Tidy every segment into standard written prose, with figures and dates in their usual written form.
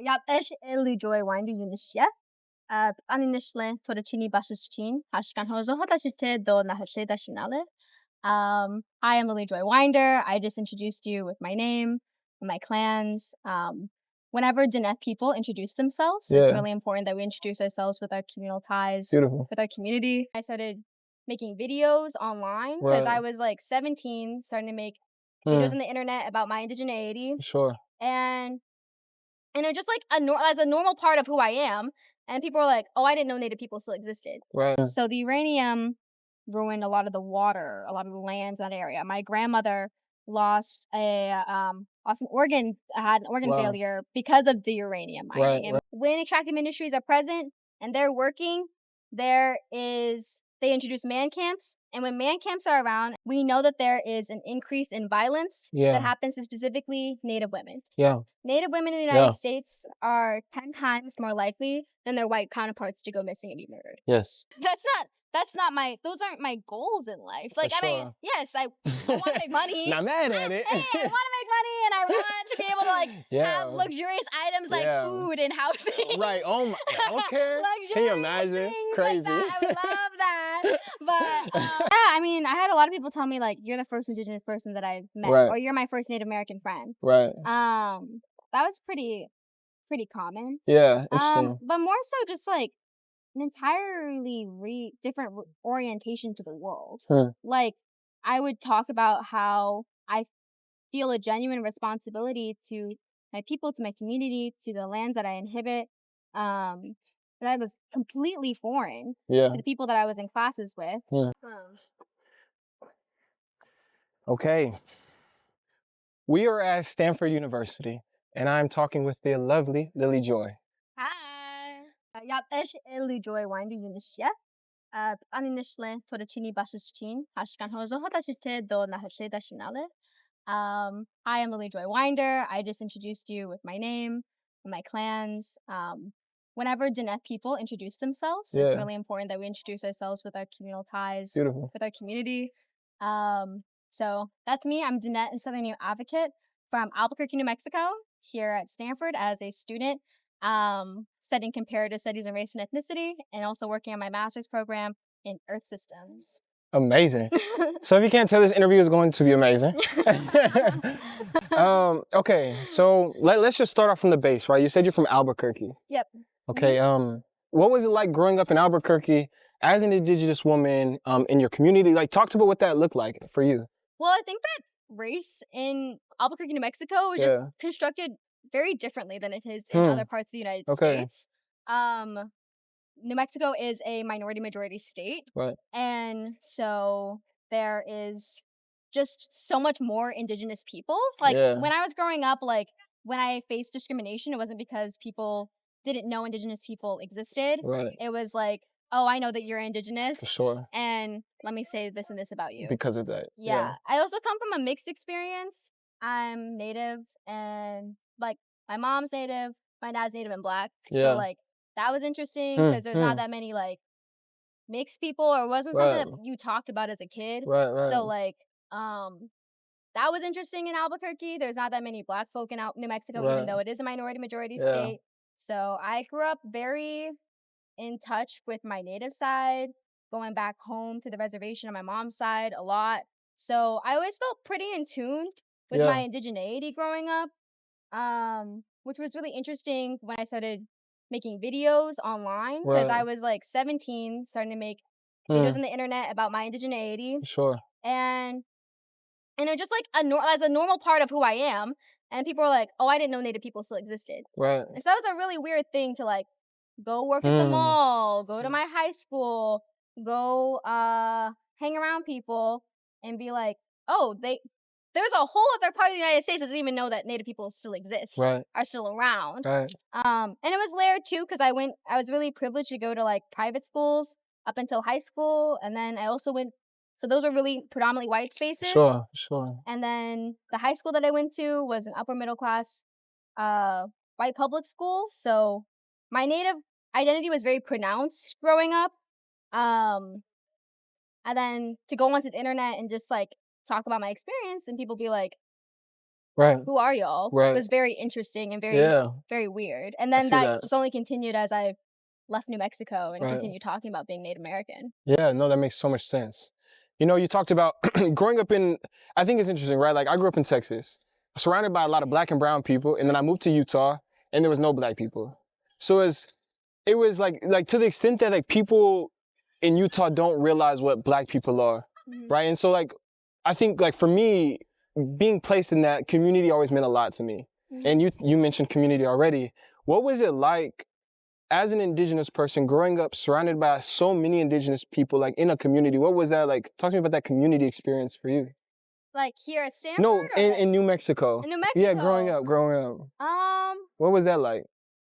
Ja też lubię wine niż ja. Ani myślę, to czyni baszczyn, haszkan hozohota się te do nahaseda shinale. Hi, I'm Lily Joy Winder. I just introduced you with my name, my clans. Whenever Diné people introduce themselves, it's really important that we introduce ourselves with our communal ties, Beautiful. with our community. I started making videos online because I was like 17, starting to make videos on the internet about my indigeneity. Sure. And it's just like as a normal part of who I am. And people were like, "Oh, I didn't know Native people still existed." Right. So the uranium ruined a lot of the water, a lot of the lands in that area. My grandmother lost an organ, had an organ failure because of the uranium mining. And when extractive industries are present and they're working, they introduce man camps. And when man camps are around, we know that there is an increase in violence that happens to specifically Native women. Yeah. Native women in the United States are 10 times more likely than their white counterparts to go missing and be murdered. Yes. Those aren't my goals in life. Like, I mean, yes, I want to make money. Not mad at it. Hey, I want to make money and I want to be able to have luxurious items like food and housing. Right. Oh my, okay. Can you imagine? Crazy. Like I would love that. But yeah, I mean, I had a lot of people tell me like, you're the first indigenous person that I've met, or you're my first Native American friend. Right. That was pretty common. Yeah, interesting. But more so just like an entirely different orientation to the world. Like, I would talk about how I feel a genuine responsibility to my people, to my community, to the lands that I inhabit. That was completely foreign to the people that I was in classes with. Okay. We are at Stanford University, and I'm talking with the lovely Lily Joy. Hi. Ja też lubię wine niż ja. Ani myślę, to czyni baszczyn, haszkan hozohota się te do nahaseda shinale. Hi, I'm Lily Joy Winder. I just introduced you with my name, my clans. Whenever Diné people introduce themselves, it's really important that we introduce ourselves with our communal ties, with our community. So that's me. I'm Diné, a Southern New Advocate from Albuquerque, New Mexico, here at Stanford as a student, studying comparative studies in race and ethnicity, and also working on my master's program in Earth systems. Amazing. So if you can't tell, this interview is going to be amazing. Okay, so let's just start off from the base, right? You said you're from Albuquerque. Yep. Okay, what was it like growing up in Albuquerque as an indigenous woman in your community? Like, talk about what that looked like for you. Well, I think that race in Albuquerque, New Mexico is just constructed very differently than it is in other parts of the United States. New Mexico is a minority-majority state. Right. And so there is just so much more indigenous people. Like, when I was growing up, like, when I faced discrimination, it wasn't because people didn't know indigenous people existed. Right. It was like, oh, I know that you're indigenous. For sure. And let me say this and this about you. Because of that. Yeah. I also come from a mixed experience. I'm Native, and like my mom's Native, my dad's Native and Black. So like that was interesting because there's not that many like mixed people, or it wasn't something that you talked about as a kid. Right. So like that was interesting in Albuquerque. There's not that many Black folk in New Mexico, even though it is a minority-majority state. So I grew up very in touch with my Native side, going back home to the reservation on my mom's side a lot. So I always felt pretty in tune with my indigeneity growing up, which was really interesting when I started making videos online, because I was like 17, starting to make videos on the internet about my indigeneity. Sure. And it's just like as a normal part of who I am. And people were like, oh, I didn't know Native people still existed. Right. And so that was a really weird thing to like go work at the mall, go to my high school, go hang around people and be like, oh, there's a whole other part of the United States that doesn't even know that Native people still exist, are still around. Right. And it was layered too, because I was really privileged to go to like private schools up until high school. And then I also so those were really predominantly white spaces. Sure. And then the high school that I went to was an upper middle class white public school. So my Native identity was very pronounced growing up. And then to go onto the internet and just like talk about my experience and people be like, Right. who are y'all? Right. It was very interesting and very, Yeah. very weird. And I then see that that. just only continued as I left New Mexico and Right. continued talking about being Native American. Yeah, no, that makes so much sense. You know, you talked about growing up in, I think it's interesting, right? Like I grew up in Texas, surrounded by a lot of black and brown people, and then I moved to Utah and there was no black people. So it was like to the extent that like people in Utah don't realize what black people are, right? And so like, I think like for me, being placed in that community always meant a lot to me. And you mentioned community already. What was it like as an indigenous person growing up surrounded by so many indigenous people, like in a community? What was that like? Talk to me about that community experience for you. Like here at Stanford? No, in New Mexico. In New Mexico? Yeah, growing up. What was that like?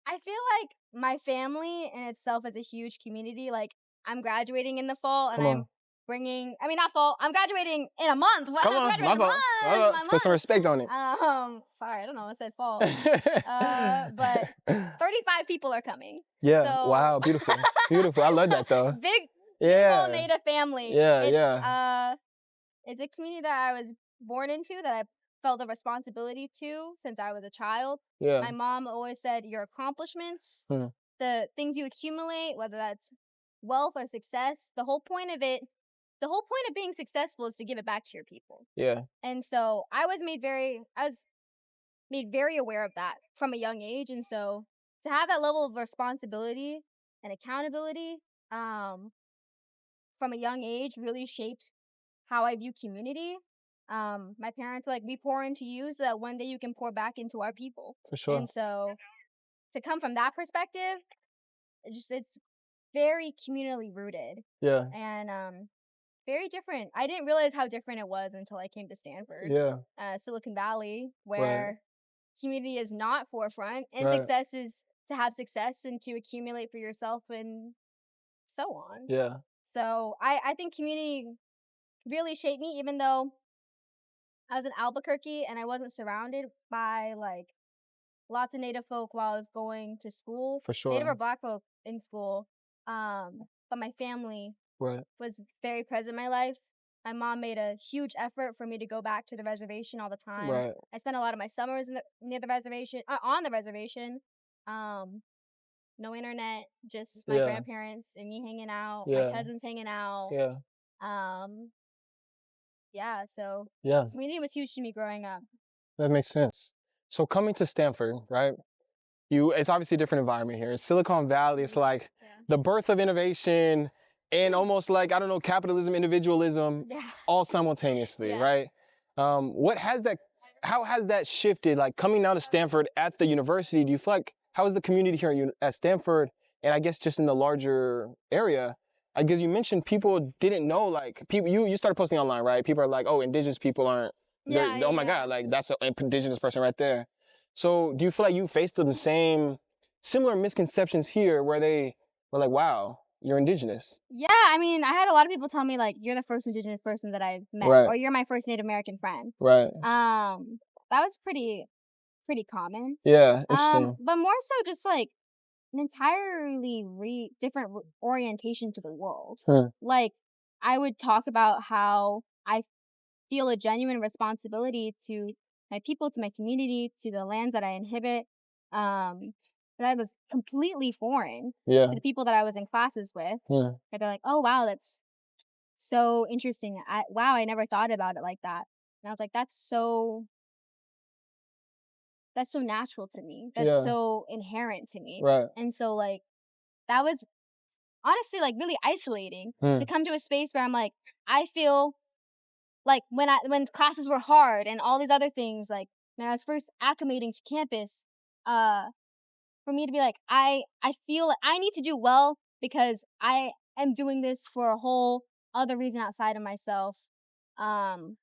I feel like my family in itself is a huge community. Like I'm graduating in the fall and I'm bringing, I mean, not fall, I'm graduating in a month. Come on, my fault. Put some respect on it. Sorry, I don't know, I said fall. But 35 people are coming. Yeah, so... wow, beautiful. Beautiful, I love that though. Big old Native family. Yeah, it's a community that I was born into, that I felt a responsibility to since I was a child. Yeah. My mom always said your accomplishments, the things you accumulate, whether that's wealth or success, the whole point of being successful is to give it back to your people. Yeah. And so I was made very aware of that from a young age. And so to have that level of responsibility and accountability from a young age really shaped how I view community. My parents are like, we pour into you so that one day you can pour back into our people. For sure. And so to come from that perspective, it's very communally rooted. Yeah. And very different. I didn't realize how different it was until I came to Stanford. Yeah. Silicon Valley, where community is not forefront and success is to have success and to accumulate for yourself and so on. Yeah. So I think community really shaped me, even though I was in Albuquerque and I wasn't surrounded by like lots of Native folk while I was going to school. For sure. Native or Black folk in school. But my family was very present in my life. My mom made a huge effort for me to go back to the reservation all the time. Right. I spent a lot of my summers near the reservation, on the reservation. No internet, just my grandparents and me hanging out, my cousins hanging out. So community was huge to me growing up. That makes sense. So coming to Stanford, right? It's obviously a different environment here. It's Silicon Valley. It's like the birth of innovation and almost like, I don't know, capitalism, individualism, all simultaneously, right? How has that shifted? Like coming now to Stanford at the university, do you feel like, how is the community here at Stanford and I guess just in the larger area? I guess you mentioned people didn't know, like you started posting online, right? People are like, oh, indigenous people aren't, oh my God, like that's an indigenous person right there. So do you feel like you faced the similar misconceptions here where they were like, wow, you're indigenous? Yeah, I mean, I had a lot of people tell me like, you're the first indigenous person that I've met, or you're my first Native American friend. Right. That was pretty common. Yeah, interesting. But more so just like an entirely different orientation to the world. Like, I would talk about how I feel a genuine responsibility to my people, to my community, to the lands that I inhabit. That was completely foreign to the people that I was in classes with. And they're like, oh, wow, that's so interesting. I never thought about it like that. And I was like, that's so natural to me. That's so inherent to me. Right. And so like, that was honestly like really isolating to come to a space where I'm like, I feel like when classes were hard and all these other things, like when I was first acclimating to campus, for me to be like, I feel like I need to do well because I am doing this for a whole other reason outside of myself. And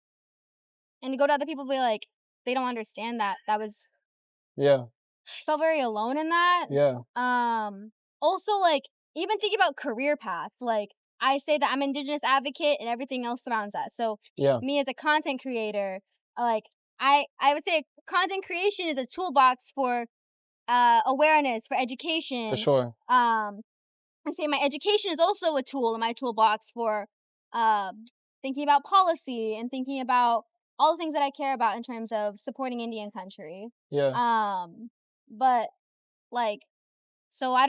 to go to other people and be like, they don't understand that. That was, I felt very alone in that. Also, like, even thinking about career path, like, I say that I'm an indigenous advocate and everything else surrounds that. So me as a content creator, like, I would say content creation is a toolbox for awareness, for education. For sure. I say my education is also a tool in my toolbox for thinking about policy and thinking about all the things that I care about in terms of supporting Indian country. Yeah. But like, so I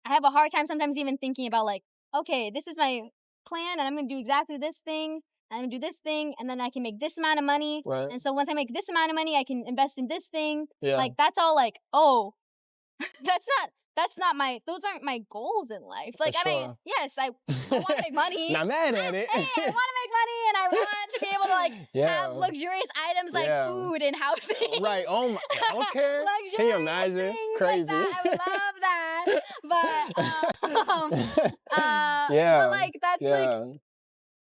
have a hard time sometimes even thinking about like, okay, this is my plan and I'm going to do exactly this thing. And I'm going to do this thing and then I can make this amount of money. Right. And so once I make this amount of money, I can invest in this thing. Yeah. Like, that's all like, oh, those aren't my goals in life. Like, For I mean, sure. yes, I want to make money. Not mad at it. Hey, I want to make money and I want to be able to like have luxurious items like food and housing. Right. Oh my. Okay. Can you imagine? Crazy. Like that. I would love that. But yeah. But like that's like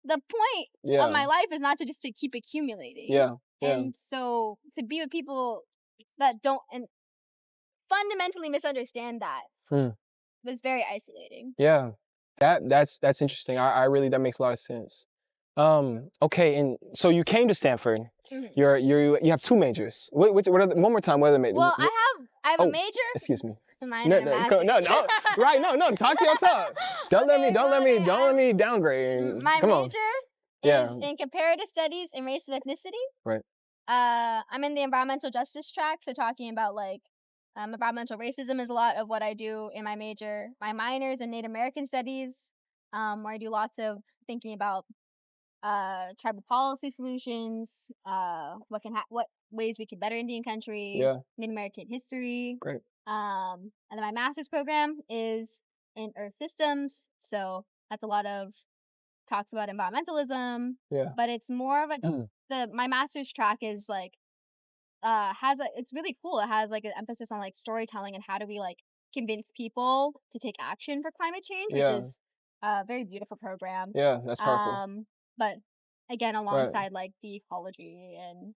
the point of my life is not to just to keep accumulating. Yeah. And so to be with people that don't and fundamentally misunderstand that was very isolating. Yeah. That's interesting. I really, that makes a lot of sense. Okay, and so you came to Stanford. Mm-hmm. You have two majors. What are the, one more time? What are the majors? Well, I have a major. Excuse me. Mine and a master's. No, right? No. Talk your talk. Don't let me downgrade. My Come major on. is in comparative studies in race and ethnicity. Right. I'm in the environmental justice track, so talking about like environmental racism is a lot of what I do in my major. My minor is in Native American studies, where I do lots of thinking about tribal policy solutions, what ways we can better Indian country, Native American history. Great. And then my master's program is in Earth systems, so that's a lot of talks about environmentalism. Yeah. But it's more of my master's track is like it's really cool. It has like an emphasis on like storytelling and how do we like convince people to take action for climate change, which is a very beautiful program. Yeah, that's powerful. But again, alongside like the ecology and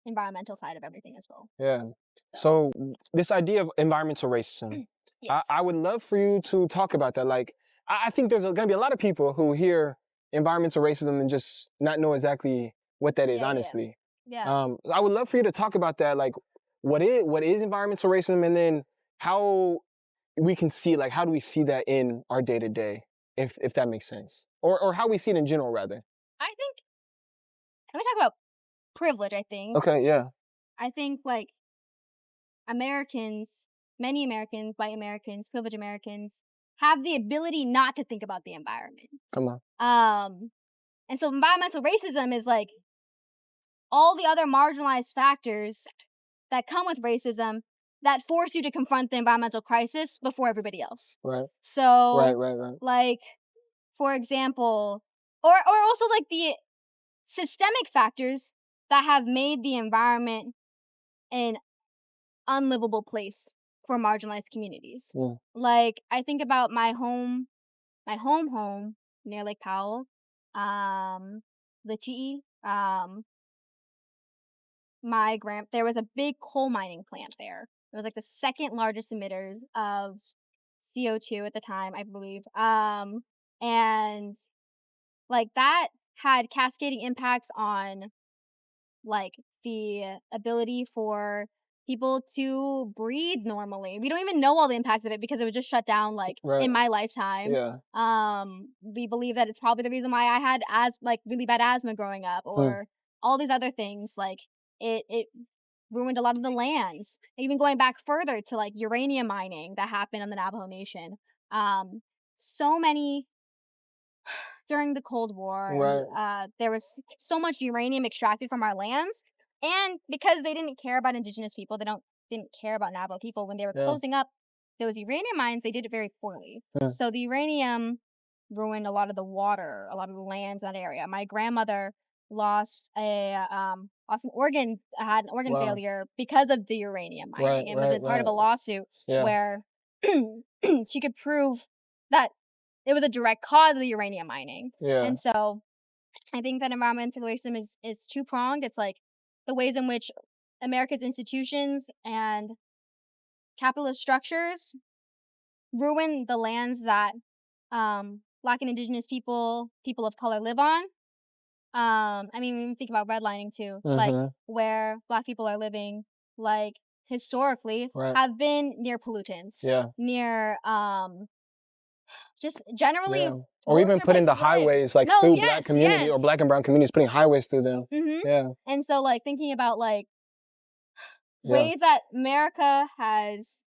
environmental side of everything as well. Yeah. So this idea of environmental racism, yes. I would love for you to talk about that. Like, I think there's going to be a lot of people who hear environmental racism and just not know exactly what that is, honestly. Yeah. I would love for you to talk about that. Like, what is environmental racism, and then how we can see, like, how do we see that in our day to day, if that makes sense, or how we see it in general, rather. I think when we talk about privilege, I think. Okay. Yeah. I think like many Americans, white Americans, privileged Americans, have the ability not to think about the environment. Come on. And so environmental racism is like all the other marginalized factors that come with racism that force you to confront the environmental crisis before everybody else. Right. So, right. Like, for example, or also like the systemic factors that have made the environment an unlivable place for marginalized communities. Yeah. Like, I think about my home near Lake Powell, Litchi. There was a big coal mining plant there. It was like the second largest emitters of CO2 at the time, I believe. And like that had cascading impacts on like the ability for people to breathe normally. We don't even know all the impacts of it because it was just shut down like in my lifetime. Yeah. We believe that it's probably the reason why I had really bad asthma growing up, or all these other things. Like it ruined a lot of the lands. Even going back further to like uranium mining that happened on the Navajo Nation. So many during the Cold War. Right. There was so much uranium extracted from our lands. And because they didn't care about indigenous people, didn't care about Navajo people, when they were closing up those uranium mines, they did it very poorly. So the uranium ruined a lot of the water, a lot of the lands in that area. My grandmother lost an organ, had an organ failure because of the uranium mining. It was part of a lawsuit where she could prove that it was a direct cause of the uranium mining. Yeah. And so I think that environmental racism is two-pronged. It's like the ways in which America's institutions and capitalist structures ruin the lands that Black and Indigenous people of color live on. I mean, when we think about redlining too, like where Black people are living, like historically have been near pollutants, near just generally Yeah. Or even their putting the places to live. highways like No, through yes, black community or yes. black and brown communities, putting highways through them. Yeah. And so like thinking about like Yeah. ways that America has,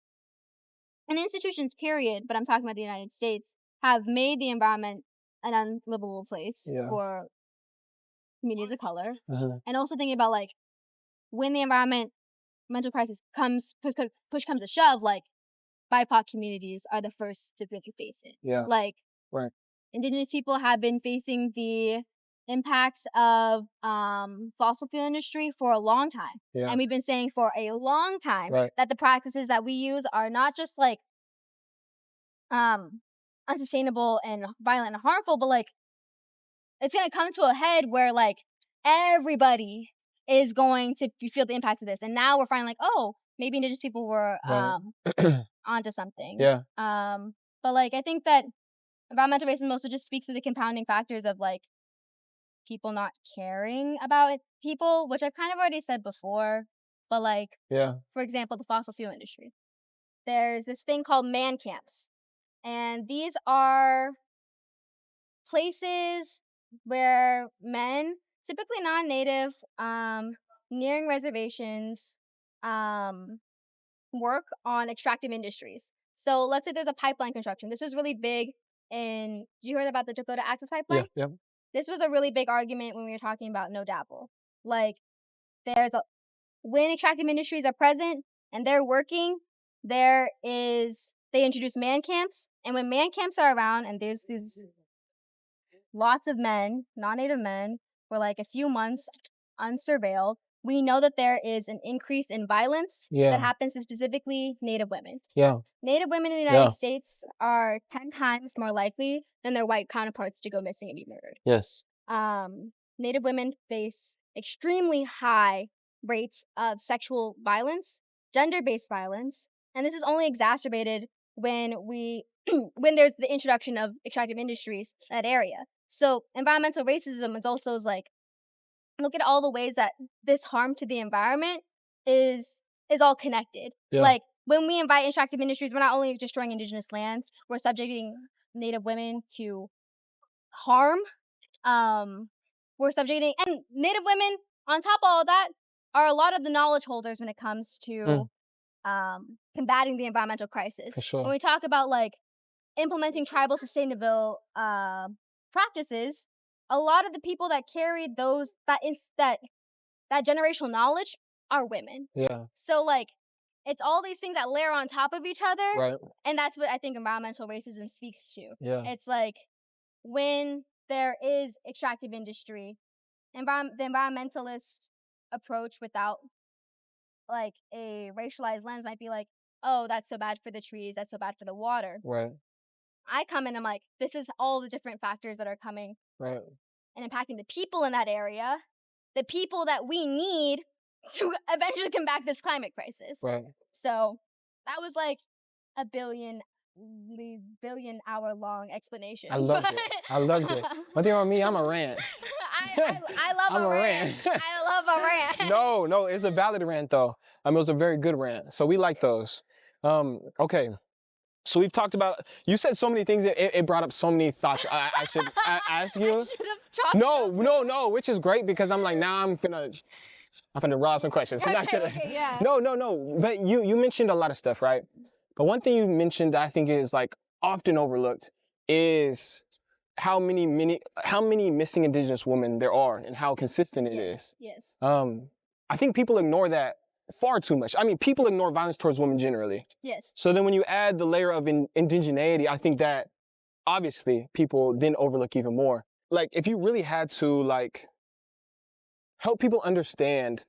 and institutions period, but I'm talking about the United States, have made the environment an unlivable place Yeah. for communities of color. Uh-huh. And also thinking about like when the environmental crisis comes, push comes to shove, like BIPOC communities are the first to really face it. Yeah. Like Right. Indigenous people have been facing the impacts of fossil fuel industry for a long time. Yeah. And we've been saying for a long time Right. that the practices that we use are not just like unsustainable and violent and harmful, but like it's gonna come to a head where like everybody is going to feel the impacts of this. And now we're finally like, oh, maybe Indigenous people were onto something. Yeah. But like I think that environmental racism also just speaks to the compounding factors of like people not caring about people, which I've kind of already said before. But like, Yeah. for example, the fossil fuel industry. There's this thing called man camps. And these are places where men, typically non-native, nearing reservations, work on extractive industries. So let's say there's a pipeline construction. This was really big in, did you hear about the Dakota Access Pipeline? Yeah. This was a really big argument when we were talking about no dabble. Like, when extractive industries are present and they're working, they introduce man camps. And when man camps are around and there's these lots of men, non-native men, for like a few months unsurveilled, we know that there is an increase in violence that happens to specifically Native women. Yeah. Native women in the United States are 10 times more likely than their white counterparts to go missing and be murdered. Yes. Native women face extremely high rates of sexual violence, gender-based violence, and this is only exacerbated when when there's the introduction of extractive industries in that area. So environmental racism is also like, look at all the ways that this harm to the environment is all connected. Yeah. Like when we invite extractive industries, we're not only destroying indigenous lands, we're subjecting Native women to harm. We're subjecting, and Native women, on top of all that, are a lot of the knowledge holders when it comes to combating the environmental crisis. For sure. When we talk about like implementing tribal sustainable practices, a lot of the people that carry that generational knowledge are women. Yeah. So like it's all these things that layer on top of each other. Right. And that's what I think environmental racism speaks to. Yeah. It's like when there is extractive industry, the environmentalist approach without like a racialized lens might be like, oh, that's so bad for the trees, that's so bad for the water. Right. I come in, I'm like, this is all the different factors that are coming Right. and impacting the people in that area, the people that we need to eventually combat this climate crisis. Right. So that was like a billion hour long explanation. I loved it. I loved it. One thing on me, I'm a rant. I love a rant. I love a rant. No, it's a valid rant though. It was a very good rant. So we like those. Okay. So we've talked about, you said so many things, it brought up so many thoughts I should ask you. No, which is great because I'm like, now I'm finna roll out some questions. Okay, yeah. No. But you mentioned a lot of stuff, right? But one thing you mentioned that I think is like often overlooked is how many missing Indigenous women there are and how consistent it is. Yes. I think people ignore that far too much. I mean, people ignore violence towards women generally. Yes. So then when you add the layer of indigeneity, I think that obviously people then overlook even more. Like if you really had to like help people understand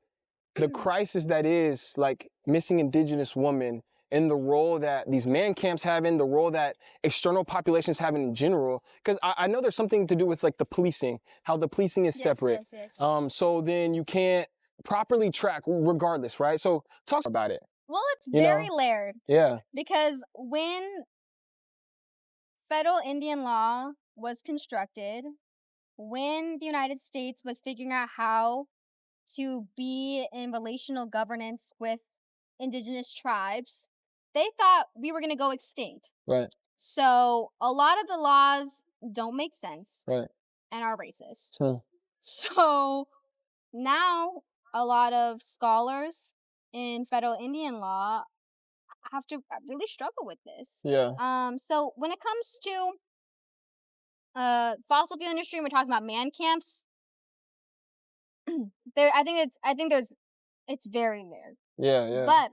the crisis that is like missing Indigenous women and the role that these man camps have in, the role that external populations have in general, because I know there's something to do with like the policing, how the policing is separate. Yes. So then you can't properly track regardless, right? So talk about it. Well, it's very layered. Yeah. Because when federal Indian law was constructed, when the United States was figuring out how to be in relational governance with indigenous tribes, they thought we were going to go extinct. Right. So a lot of the laws don't make sense Right. and are racist. Hmm. So now a lot of scholars in federal Indian law have to really struggle with this. Yeah. So when it comes to fossil fuel industry, and we're talking about man camps. It's very rare. Yeah. Yeah. But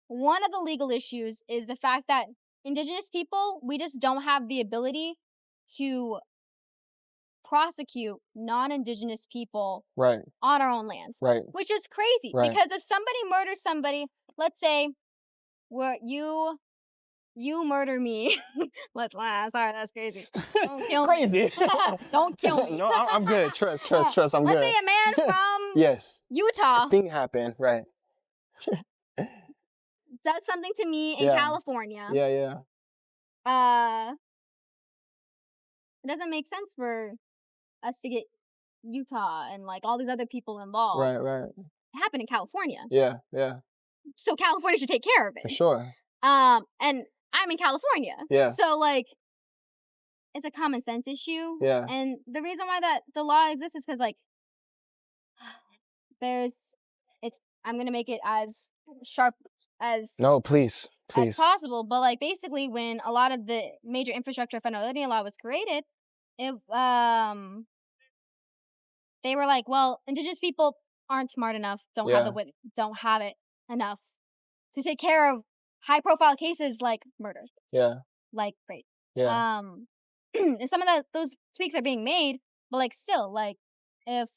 one of the legal issues is the fact that indigenous people, we just don't have the ability to prosecute non-indigenous people Right. on our own lands. Right. Which is crazy. Right. Because if somebody murders somebody, let's say you murder me. Sorry, that's crazy. Don't kill me. Crazy. Don't kill me. No, I'm good. Trust. I'm Let's good. Let's say a man from Yes. Utah Thing happened. Right. does something to me in Yeah. California. Yeah. Yeah. It doesn't make sense for us to get Utah and like all these other people involved. Right. Right. It happened in California. Yeah. Yeah. So California should take care of it. For sure. And I'm in California. Yeah. So like it's a common sense issue. Yeah. And the reason why that the law exists is because like I'm gonna make it as sharp as Please. as possible. But like basically when a lot of the major infrastructure of federal Indian law was created, they were like, well, indigenous people aren't smart enough, don't have it enough to take care of high profile cases like murder. Yeah. Like rape. Yeah. And some of those tweaks are being made, but like still, like if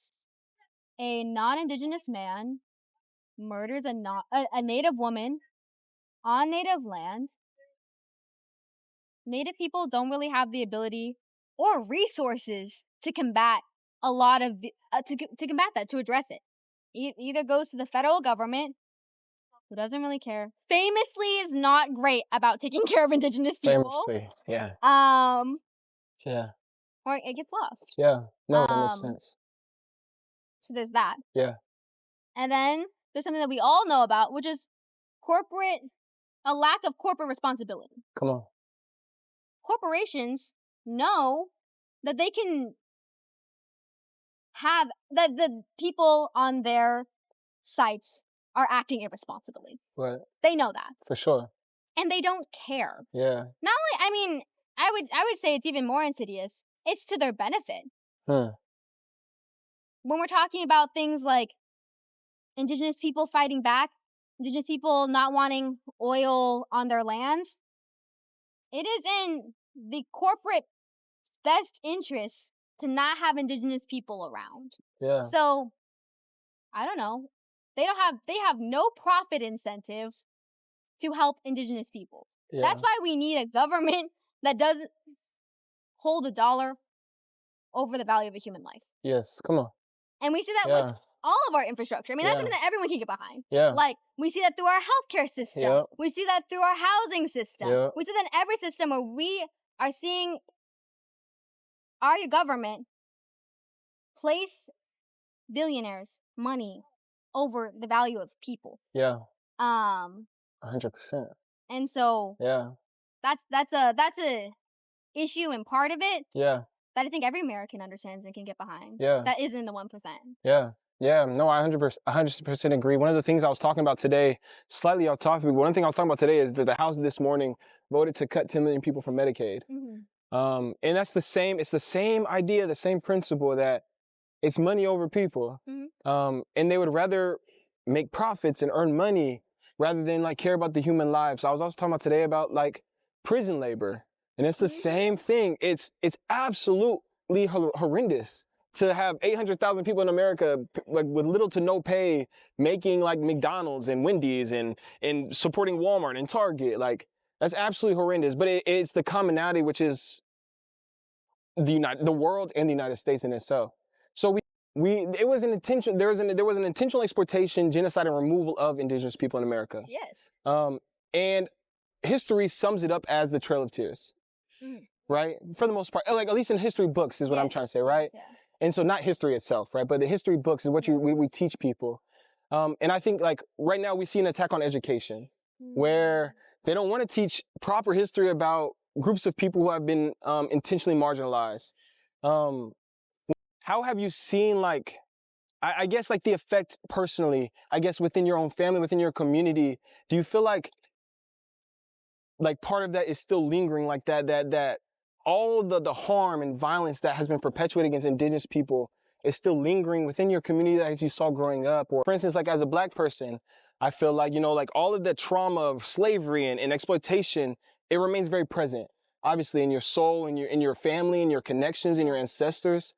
a non-indigenous man murders a native woman on native land, native people don't really have the ability or resources to combat a lot of to combat that, to address it. Either goes to the federal government, who doesn't really care, famously is not great about taking care of indigenous people. Famously, yeah. Yeah. Or it gets lost. Yeah. No, that makes sense. So there's that. Yeah. And then there's something that we all know about, which is a lack of corporate responsibility. Come on. Corporations know that they can have that the people on their sites are acting irresponsibly. Right. They know that. For sure. And they don't care. Yeah. Not only, I mean, I would say it's even more insidious. It's to their benefit. When we're talking about things like indigenous people fighting back, indigenous people not wanting oil on their lands, it is in the corporate best interest to not have indigenous people around. Yeah. So, I don't know. They have no profit incentive to help indigenous people. Yeah. That's why we need a government that doesn't hold a dollar over the value of a human life. Yes, come on. And we see that with all of our infrastructure. I mean, that's something that everyone can get behind. Yeah. Like, we see that through our healthcare system. Yep. We see that through our housing system. Yep. We see that in every system where we are seeing our government place billionaires' money over the value of people. Yeah. 100%. And so that's a issue and part of it. Yeah. That I think every American understands and can get behind. Yeah. That isn't the 1%. Yeah. Yeah. No, I 100% agree. One of the things I was talking about today, slightly off topic, but one thing I was talking about today is that the House this morning voted to cut 10 million people from Medicaid. Mm-hmm. And it's the same idea, the same principle that it's money over people. Mm-hmm. And they would rather make profits and earn money rather than like care about the human lives. I was also talking about today about like prison labor. And it's the same thing. It's absolutely horrendous to have 800,000 people in America like with little to no pay making like McDonald's and Wendy's and supporting Walmart and Target. Like that's absolutely horrendous. But it's the commonality, which is the world and the United States in itself. So there was an intentional exploitation, genocide, and removal of indigenous people in America. Yes. And history sums it up as the Trail of Tears. Right? For the most part, like at least in history books is what I'm trying to say, right? Yes. And so not history itself, right? But the history books is what we teach people. And I think like right now we see an attack on education where They don't want to teach proper history about groups of people who have been intentionally marginalized. How have you seen, like, I guess, like, the effect personally, I guess, within your own family, within your community? Do you feel like part of that is still lingering, like that all the harm and violence that has been perpetuated against indigenous people is still lingering within your community that you saw growing up? Or, for instance, like, as a Black person, I feel like, like, all of the trauma of slavery and exploitation, it remains very present, obviously, in your soul, in your family, in your connections, in your ancestors.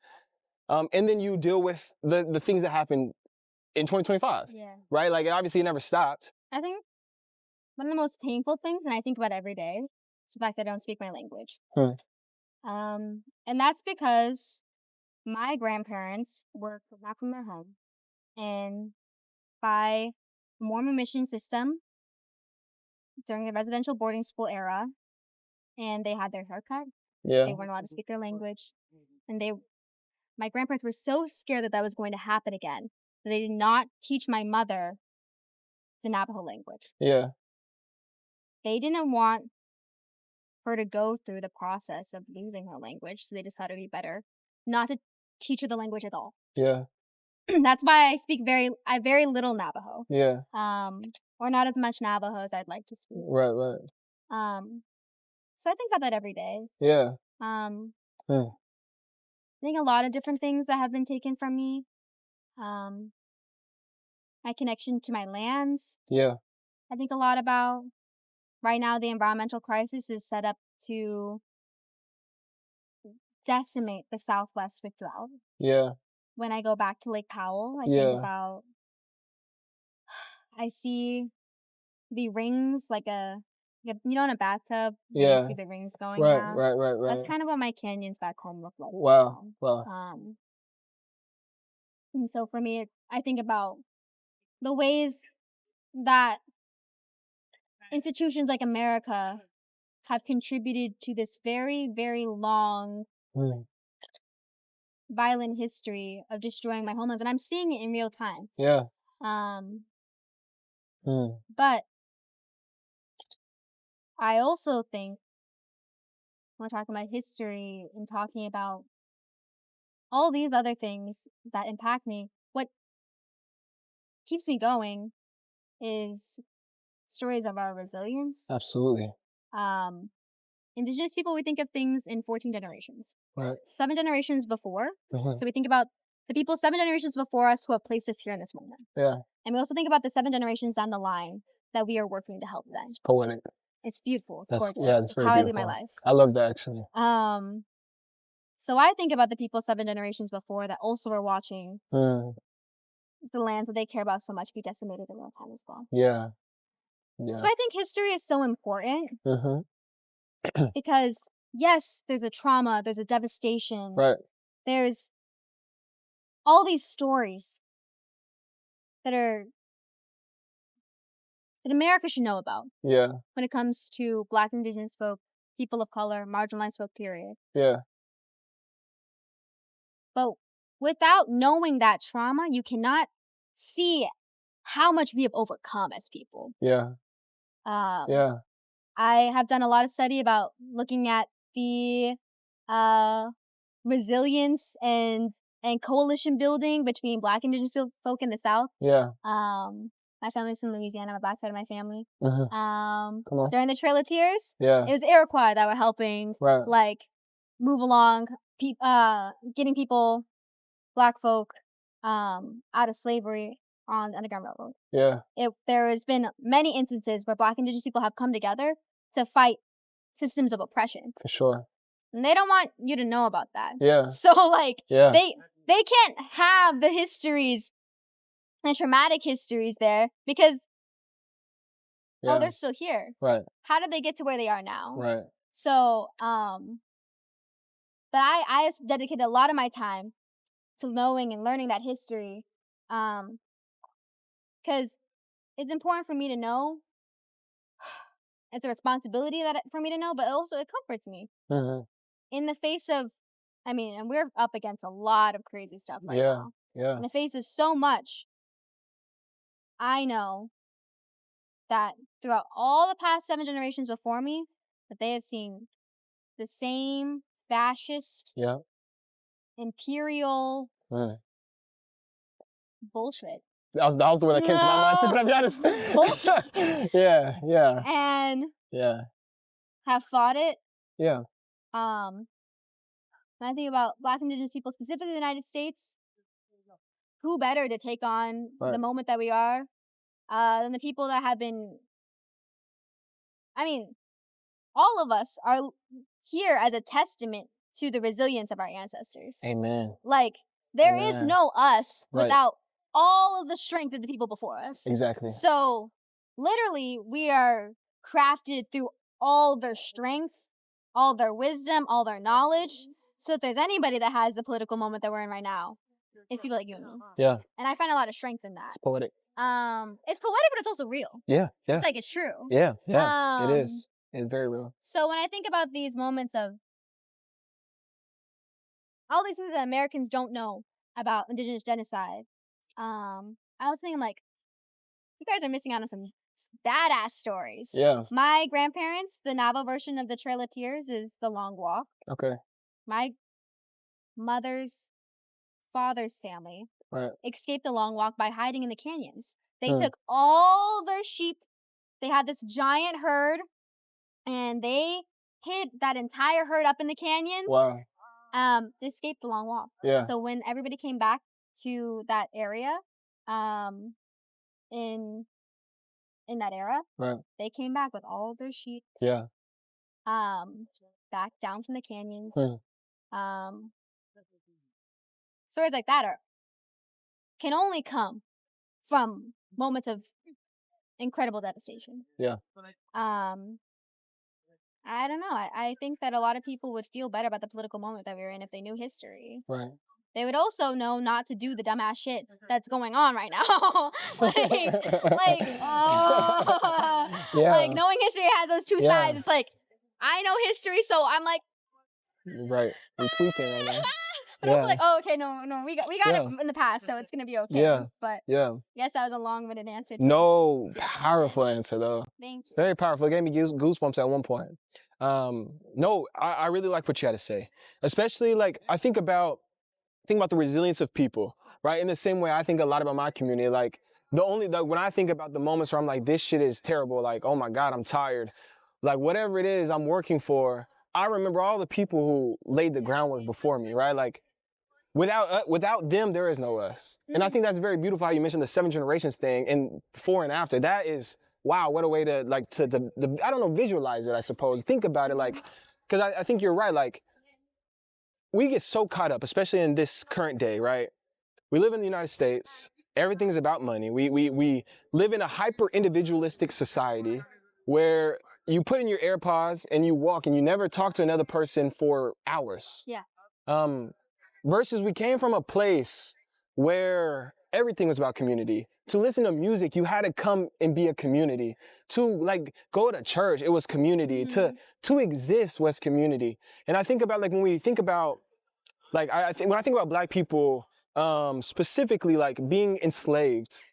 And then you deal with the things that happened in 2025, right? Like, obviously it never stopped. I think one of the most painful things, and I think about every day, is the fact that I don't speak my language. And that's because my grandparents were kidnapped from their home, and by Mormon mission system during the residential boarding school era, and they had their hair cut. Yeah. They weren't allowed to speak their language, and my grandparents were so scared that was going to happen again that they did not teach my mother the Navajo language. Yeah. They didn't want her to go through the process of losing her language, so they just thought it would be better not to teach her the language at all. Yeah. That's why I speak very little Navajo. Yeah. Or not as much Navajo as I'd like to speak. Right, right. So I think about that every day. Yeah. I think a lot of different things that have been taken from me. My connection to my lands. Yeah. I think a lot about right now the environmental crisis is set up to decimate the Southwest with drought. Yeah. When I go back to Lake Powell, I think about, I see the rings like in a bathtub, you see the rings going down. Right. That's kind of what my canyons back home look like. Wow. And so for me, I think about the ways that institutions like America have contributed to this very, very long, violent history of destroying my homelands, and I'm seeing it in real time. Yeah. But I also think when we're talking about history and talking about all these other things that impact me, what keeps me going is stories of our resilience. Absolutely. Indigenous people, we think of things in 14 generations. Right. 7 generations before. So we think about the people 7 generations before us who have placed us here in this moment. Yeah. And we also think about the 7 generations down the line that we are working to help them. It's poetic. It's beautiful. It's gorgeous. Yeah, it's very how beautiful. I live my life. I love that, actually. So I think about the people 7 generations before that also are watching the lands that they care about so much be decimated in real time as well. Yeah. Yeah. So I think history is so important because, yes, there's a trauma, there's a devastation. Right. There's all these stories that America should know about. Yeah. When it comes to Black, Indigenous folk, people of color, marginalized folk, period. Yeah. But without knowing that trauma, you cannot see how much we have overcome as people. Yeah. Yeah. I have done a lot of study about looking at the resilience and coalition building between Black Indigenous folk in the South. Yeah. My family's from Louisiana, my Black side of my family. Come on. During the Trail of Tears, yeah, it was Iroquois that were helping, like, move along, getting people, Black folk, out of slavery on the Underground Railroad. Yeah. There has been many instances where Black Indigenous people have come together to fight systems of oppression. For sure. And they don't want you to know about that. Yeah. So, like, yeah, they can't have the histories and traumatic histories there because, oh, they're still here. Right. How did they get to where they are now? Right. So, but I have dedicated a lot of my time to knowing and learning that history, because it's important for me to know. It's a responsibility for me to know, but also it comforts me. In the face of, and we're up against a lot of crazy stuff right now. Yeah. In the face of so much, I know that throughout all the past 7 generations before me that they have seen the same fascist, imperial bullshit. That was the word that came to my mind too, can I be honest? Bullshit. Yeah. And have fought it. Yeah. When I think about Black Indigenous people, specifically the United States, who better to take on the moment that we are than the people that have been... I mean, all of us are here as a testament to the resilience of our ancestors. Amen. Like, there is no us without all of the strength of the people before us. Exactly. So, literally, we are crafted through all their strength, all their wisdom, all their knowledge. So if there's anybody that has the political moment that we're in right now, it's people like you and me. Yeah. And I find a lot of strength in that. It's poetic. It's poetic, but it's also real. Yeah. It's like, it's true. Yeah. It is. It's very real. So when I think about these moments of all these things that Americans don't know about Indigenous genocide, I was thinking, like, you guys are missing out on some badass stories. Yeah. My grandparents, the Navajo version of the Trail of Tears is the Long Walk. Okay. My mother's father's family escaped the Long Walk by hiding in the canyons. They took all their sheep. They had this giant herd, and they hid that entire herd up in the canyons. Wow. They escaped the Long Walk. Yeah. So when everybody came back to that area, in that era, they came back with all of their sheep. Yeah. Back down from the canyons. Stories like that can only come from moments of incredible devastation. Yeah. I don't know. I think that a lot of people would feel better about the political moment that we were in if they knew history. Right. They would also know not to do the dumbass shit that's going on right now. like, knowing history has those two sides. It's like, I know history, so I'm like... Right. I'm tweaking right now. But also like, oh, okay, no, we got it in the past, so it's gonna be okay. Yeah. But yes, that was a long-winded answer. No, powerful answer though. Thank you. Very powerful. It gave me goosebumps at one point. No, I really like what you had to say. Especially like, I think about the resilience of people, right? In the same way I think a lot about my community. Like when I think about the moments where I'm like, this shit is terrible, like, oh my God, I'm tired. Like whatever it is I'm working for, I remember all the people who laid the groundwork before me, right? Like without them, there is no us. And I think that's very beautiful how you mentioned the 7 generations thing and before and after. That is, wow, what a way to like, I don't know, visualize it, I suppose. Think about it, like, because I think you're right, like, we get so caught up, especially in this current day, right? We live in the United States. Everything is about money. We live in a hyper-individualistic society where you put in your AirPods and you walk and you never talk to another person for hours. Yeah. Versus we came from a place where everything was about community. To listen to music, you had to come and be a community. To like go to church, it was community. To exist was community. And I think about like when we think about like when I think about Black people, specifically like being enslaved,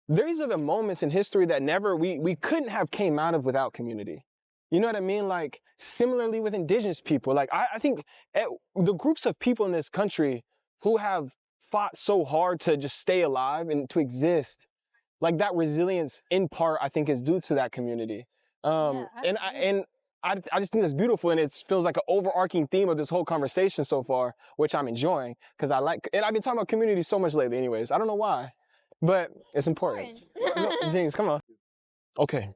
these are the moments in history that we couldn't have came out of without community. You know what I mean? Like similarly with Indigenous people, like I think the groups of people in this country who have fought so hard to just stay alive and to exist, like that resilience in part I think is due to that community. And I just think that's beautiful, and it feels like an overarching theme of this whole conversation so far, which I'm enjoying because and I've been talking about community so much lately anyways. I don't know why, but it's important. No, James, come on. Okay,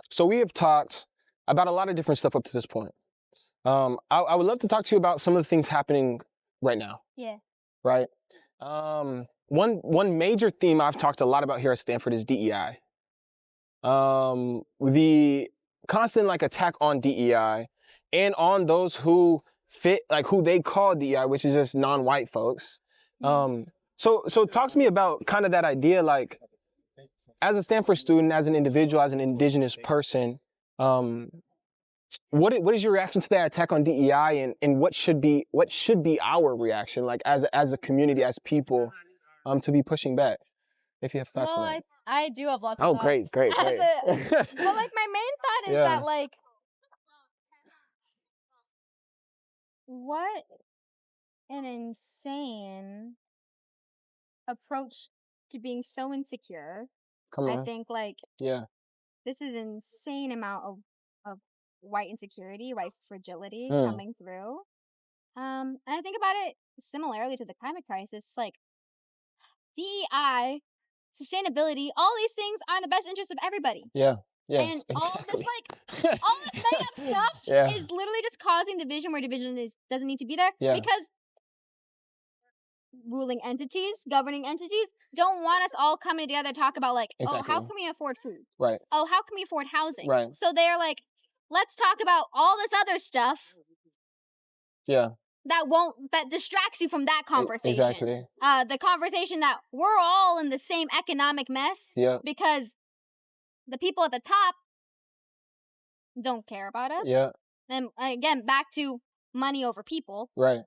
so we have talked about a lot of different stuff up to this point. I would love to talk to you about some of the things happening right now. Yeah. Right? One major theme I've talked a lot about here at Stanford is DEI. The constant like attack on DEI and on those who fit, like who they call DEI, which is just non-white folks. So talk to me about kind of that idea, like as a Stanford student, as an individual, as an Indigenous person, what is your reaction to that attack on DEI, and what should be our reaction, like as a community, as people, to be pushing back? If you have thoughts on that. I do have lots of Oh, thoughts. great. But like my main thought is that like, what an insane approach to being so insecure. Come on. I think like Yeah. this is insane amount of white insecurity, white fragility coming through. And I think about it similarly to the climate crisis. It's like DEI, sustainability, all these things are in the best interest of everybody. Yeah. And Yes. all Exactly. all this made up stuff Yeah. is literally just causing division where division doesn't need to be there. Yeah. Because ruling entities, governing entities, don't want us all coming together to talk about like, Exactly. oh, how can we afford food? Right. Oh, how can we afford housing? Right. So they're like, let's talk about all this other stuff. Yeah. That distracts you from that conversation. Exactly. The conversation that we're all in the same economic mess. Yeah. Because the people at the top don't care about us. Yeah. And again, back to money over people. Right.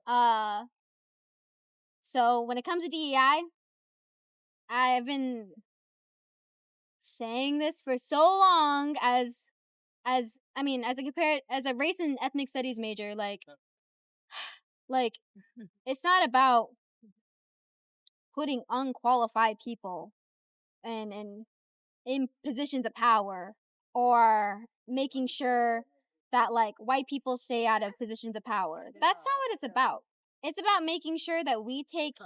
So when it comes to DEI, I've been saying this for so long as a race and ethnic studies major, like it's not about putting unqualified people in positions of power or making sure that like white people stay out of positions of power. That's not what it's about. It's about making sure that we take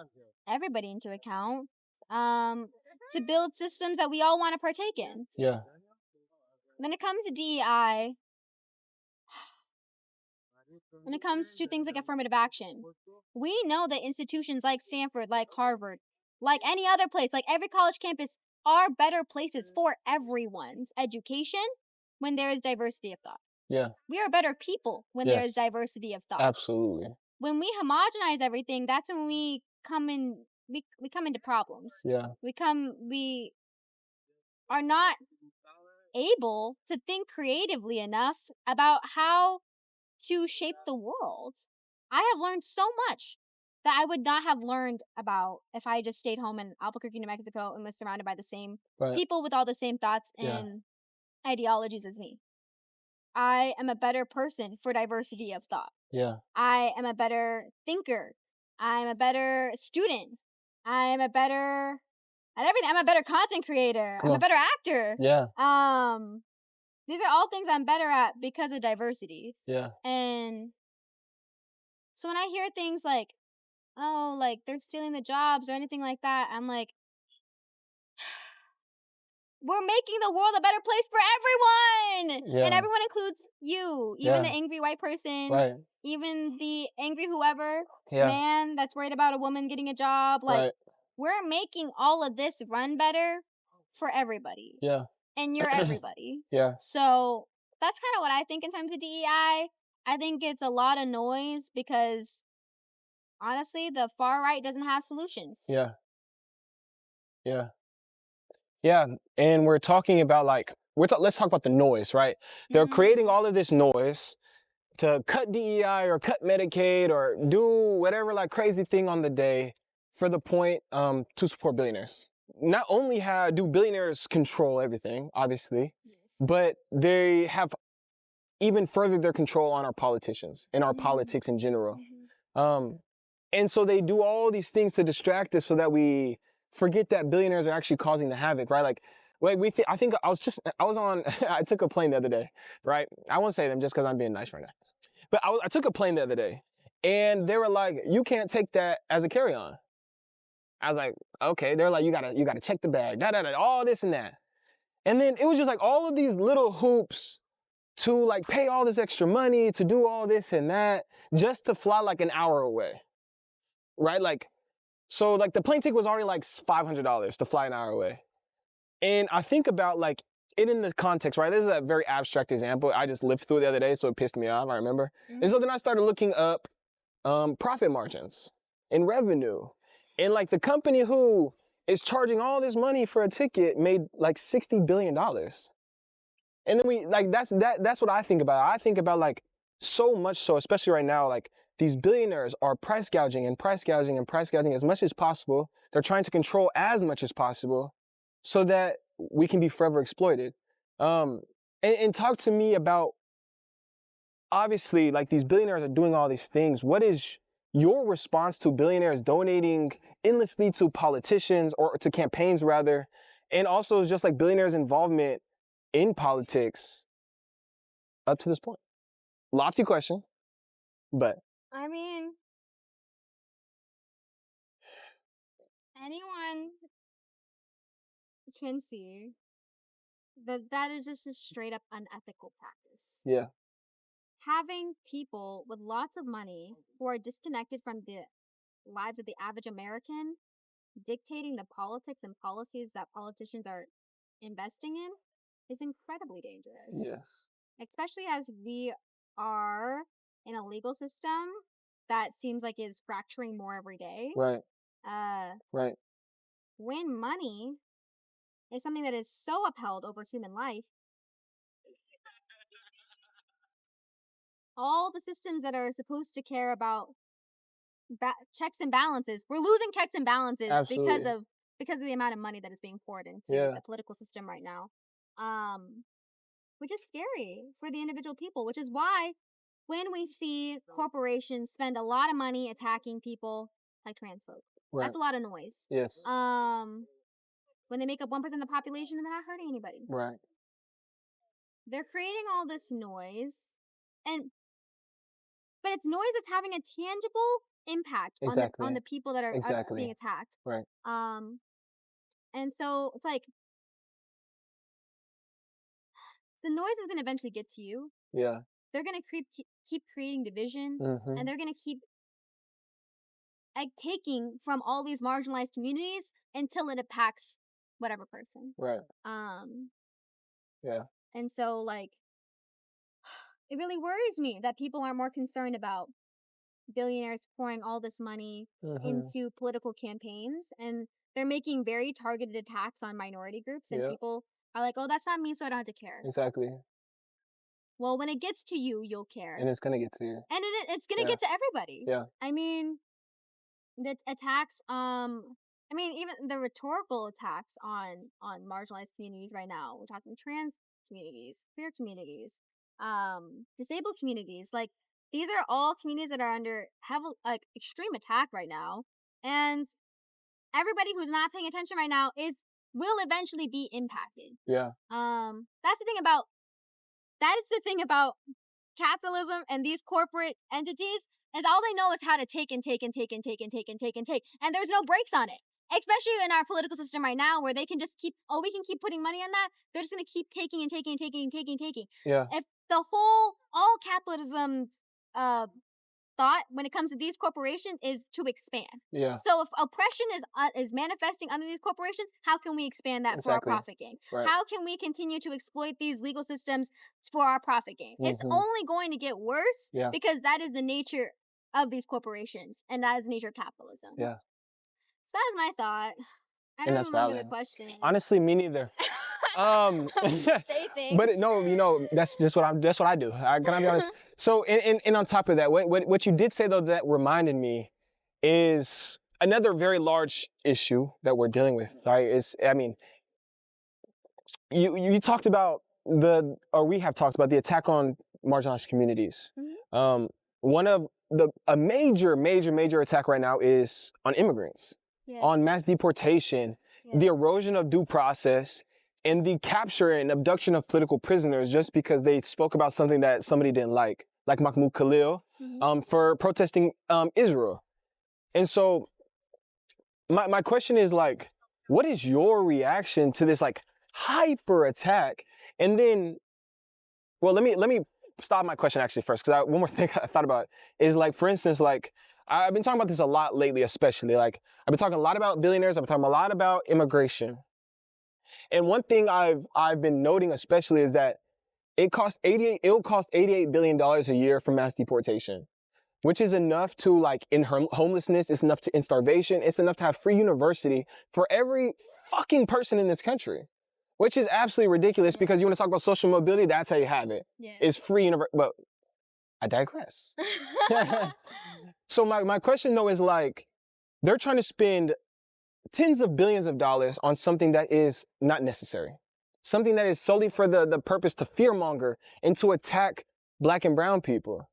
everybody into account to build systems that we all want to partake in. Yeah. When it comes to DEI, when it comes to things like affirmative action, we know that institutions like Stanford, like Harvard, like any other place, like every college campus are better places for everyone's education when there is diversity of thought. Yeah. We are better people when there is diversity of thought. Absolutely. When we homogenize everything, that's when we come into problems. Yeah. We are not able to think creatively enough about how to shape the world. I have learned so much that I would not have learned about if I just stayed home in Albuquerque, New Mexico, and was surrounded by the same people with all the same thoughts and ideologies as me. I am a better person for diversity of thought. Yeah. I am a better thinker. I'm a better student. I'm a better at everything. I'm a better content creator. I'm a better actor. Yeah. These are all things I'm better at because of diversity. Yeah. And so when I hear things like, oh, like they're stealing the jobs or anything like that, I'm like, we're making the world a better place for everyone. Yeah. And everyone includes you, even the angry white person, even the angry whoever, man that's worried about a woman getting a job. Like, we're making all of this run better for everybody. Yeah. And you're everybody. Yeah. So that's kind of what I think in terms of DEI. I think it's a lot of noise because, honestly, the far right doesn't have solutions. Yeah. Yeah. Yeah. And we're talking about like, let's talk about the noise, right? They're creating all of this noise to cut DEI or cut Medicaid or do whatever like crazy thing on the day for the point to support billionaires. Not only do billionaires control everything, obviously, but they have even furthered their control on our politicians and our politics in general. And so they do all these things to distract us so that we forget that billionaires are actually causing the havoc, right? Like I took a plane the other day, right? I won't say them just because I'm being nice right now. But I took a plane the other day and they were like, you can't take that as a carry-on. I was like, okay. They're like, you gotta check the bag, all this and that. And then it was just like all of these little hoops to like pay all this extra money, to do all this and that, just to fly like an hour away, right? Like, so like the plane ticket was already like $500 to fly an hour away. And I think about like it in the context, right? This is a very abstract example. I just lived through it the other day, so it pissed me off, I remember. And so then I started looking up profit margins and revenue. And like the company who is charging all this money for a ticket made like $60 billion. And then that's what I think about. I think about like so much so, especially right now, like these billionaires are price gouging as much as possible. They're trying to control as much as possible so that we can be forever exploited. And talk to me about, obviously, like, these billionaires are doing all these things. What is your response to billionaires donating endlessly to politicians, or to campaigns rather, and also just like billionaires' involvement in politics up to this point? Lofty question, but I mean, anyone can see that that is just a straight up unethical practice. yeah, Having people with lots of money who are disconnected from the lives of the average American dictating the politics and policies that politicians are investing in is incredibly dangerous. yes, Especially as we are in a legal system that seems like is fracturing more every day. right, Uh, right, when money is something that is so upheld over human life, all the systems that are supposed to care about checks and balances, we're losing checks and balances because absolutely, of the amount of money that is being poured into yeah, the political system right now. Which is scary for the individual people, which is why when we see corporations spend a lot of money attacking people like trans folk, right, that's a lot of noise. yes, When they make up 1% of the population and they're not hurting anybody. right, They're creating all this noise, but it's noise that's having a tangible impact exactly, on the people that are exactly, being attacked. right, And so it's like the noise is going to eventually get to you. yeah, They're going to keep creating division, mm-hmm, and they're going to keep taking from all these marginalized communities until it impacts whatever person. right, yeah, And so, like, it really worries me that people are more concerned about billionaires pouring all this money mm-hmm, into political campaigns, and they're making very targeted attacks on minority groups, and yeah, people are like, oh, that's not me, so I don't have to care. exactly, Well, when it gets to you, you'll care. and it's gonna get to you, And it's going to yeah, get to everybody. yeah, I mean, the attacks, I mean, even the rhetorical attacks on marginalized communities right now. We're talking trans communities, queer communities, disabled communities. Like, these are all communities that are under extreme attack right now, and everybody who's not paying attention right now will eventually be impacted. yeah, That's the thing about capitalism and these corporate entities, is all they know is how to take and take and take and take and take and take and take, and there's no brakes on it. Especially in our political system right now, where they can just we can keep putting money on that. They're just gonna keep taking and taking and taking and taking and taking. yeah, If all capitalism's thought when it comes to these corporations is to expand. yeah, So if oppression is manifesting under these corporations, how can we expand that for our exactly, profit gain? right, How can we continue to exploit these legal systems for our profit gain? It's mm-hmm, only going to get worse, yeah, because that is the nature of these corporations, and that is the nature of capitalism. yeah, So that's my thought. I and don't that's remember valid. the question. Honestly, me neither. Say things. But no, that's what I do. Can I be honest? So, and on top of that, what you did say though that reminded me is another very large issue that we're dealing with. Right? I mean, you talked about we have talked about the attack on marginalized communities. Mm-hmm. One of a major attack right now is on immigrants, Yes. on mass deportation, Yes. the erosion of due process, and the capture and abduction of political prisoners just because they spoke about something that somebody didn't like Mahmoud Khalil, Mm-hmm. for protesting Israel. And so my question is, like, what is your reaction to this like hyper attack? And then, well, let me stop my question actually first, because one more thing I thought about is, like, for instance, like, I've been talking about this a lot lately, especially, like, I've been talking a lot about billionaires, I've been talking a lot about immigration. And one thing I've been noting especially is that it'll cost $88 billion a year for mass deportation, which is enough to, like, in homelessness, it's enough to in starvation, it's enough to have free university for every fucking person in this country, which is absolutely ridiculous, because you want to talk about social mobility, that's how you have it. Yeah. It's free university, but I digress. So my question though is, like, they're trying to spend tens of billions of dollars on something that is not necessary. Something that is solely for the purpose to fearmonger and to attack Black and brown people.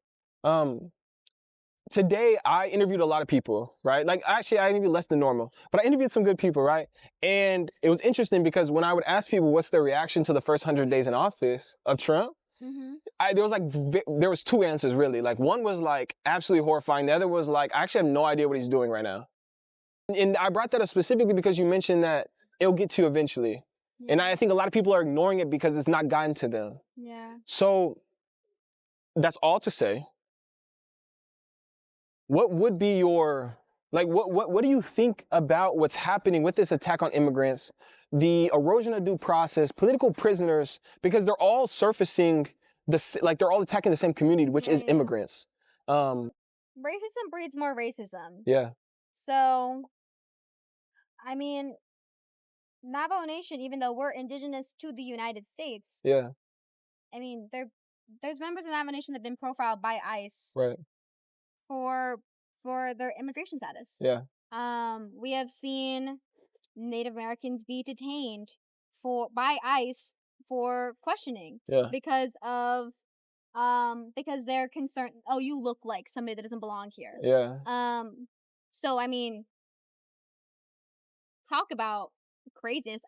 Today, I interviewed a lot of people, right? Like, actually, I interviewed less than normal, but I interviewed some good people, right? And it was interesting because when I would ask people what's their reaction to the first 100 days in office of Trump, there was two answers, really. Like, one was, like, absolutely horrifying. The other was, like, I actually have no idea what he's doing right now. And I brought that up specifically because you mentioned that it'll get to you eventually. Yeah. And I think a lot of people are ignoring it because it's not gotten to them. Yeah. So that's all to say, what would be your, like, what do you think about what's happening with this attack on immigrants, the erosion of due process, political prisoners, because they're all surfacing, they're all attacking the same community, which is immigrants. Racism breeds more racism. Yeah. So, I mean, Navajo Nation, even though we're indigenous to the United States, yeah, I mean, there's members of the Navajo Nation that have been profiled by ICE, right, for their immigration status. Yeah. We have seen Native Americans be detained by ICE for questioning. Yeah. Because they're concerned, oh, you look like somebody that doesn't belong here. Yeah. So I mean, talk about craziness.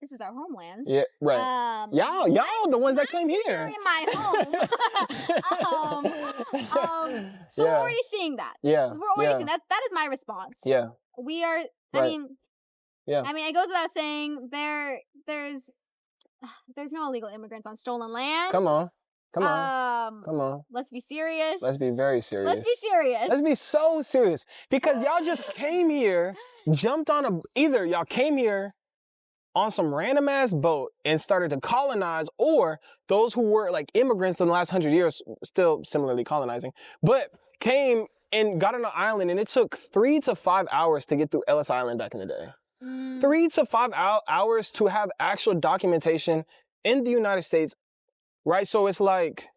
This is our homelands. Yeah, right. Y'all the ones that came here. In my home. So we're already seeing that. Yeah. We're already seeing that. That is my response. Yeah. We are. I mean. Yeah. I mean, it goes without saying there's no illegal immigrants on stolen land. Come on. Come on. Let's be serious. Let's be very serious. Let's be serious. Let's be so serious. Because y'all just came here, jumped on either y'all came here on some random ass boat and started to colonize, or those who were like immigrants in the last 100 years, still similarly colonizing, but came and got on an island, and it took 3 to 5 hours to get through Ellis Island back in the day. 3 to 5 hours to have actual documentation in the United States, right? So it's like,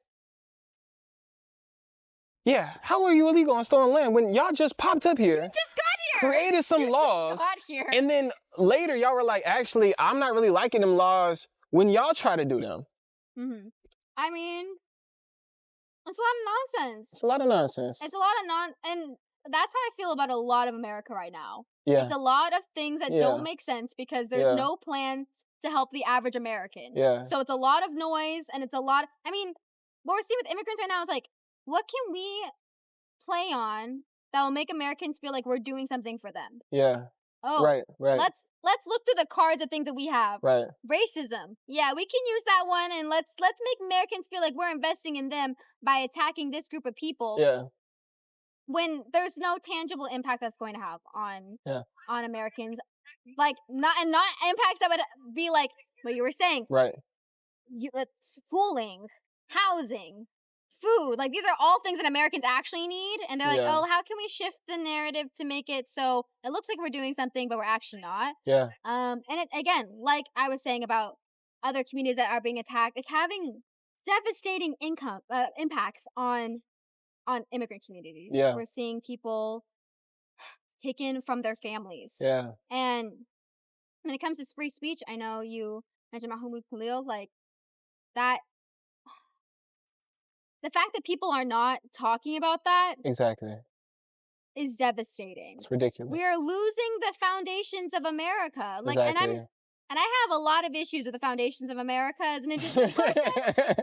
yeah, how are you illegal on stolen land when y'all just popped up here? You just got here. Created some laws. Just got here. And then later y'all were like, actually, I'm not really liking them laws when y'all try to do them. Mm-hmm. I mean, it's a lot of nonsense. It's a lot of nonsense. It's a lot of and that's how I feel about a lot of America right now. Yeah. It's a lot of things that don't make sense because there's no plans to help the average American. Yeah. So it's a lot of noise, and it's a lot. I mean, what we're seeing with immigrants right now is like, what can we play on that will make Americans feel like we're doing something for them? Yeah. Oh, right. Let's look through the cards of things that we have. Right. Racism. Yeah, we can use that one, and let's make Americans feel like we're investing in them by attacking this group of people. Yeah. When there's no tangible impact that's going to have on Americans, like not impacts that would be like what you were saying. Right. Schooling, housing, food, like these are all things that Americans actually need, and they're like, oh, how can we shift the narrative to make it so it looks like we're doing something, but we're actually not. Yeah. And it, again, like I was saying about other communities that are being attacked, it's having devastating impacts on immigrant communities. Yeah. We're seeing people taken from their families. Yeah. And when it comes to free speech, I know you mentioned Mahmoud Khalil, like that. The fact that people are not talking about that exactly is devastating. It's ridiculous. We are losing the foundations of America. Like, exactly. And I have a lot of issues with the foundations of America as an indigenous person,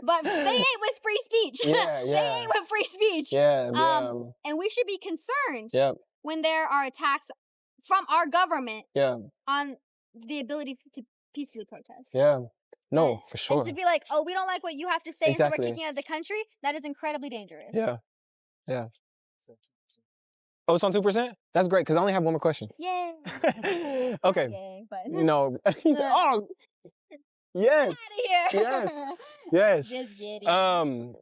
but they ain't with free speech. Yeah. They ain't with free speech. Yeah. And we should be concerned yep. when there are attacks from our government on the ability to peacefully protest. Yeah. No, for sure. And to be like, oh, we don't like what you have to say, exactly. so we're kicking you out of the country, that is incredibly dangerous. Yeah. Yeah. Oh, it's on 2%? That's great, because I only have one more question. Yay. Okay. Yay, but... No. He said, oh, yes. Get out of here. Yes. Just kidding.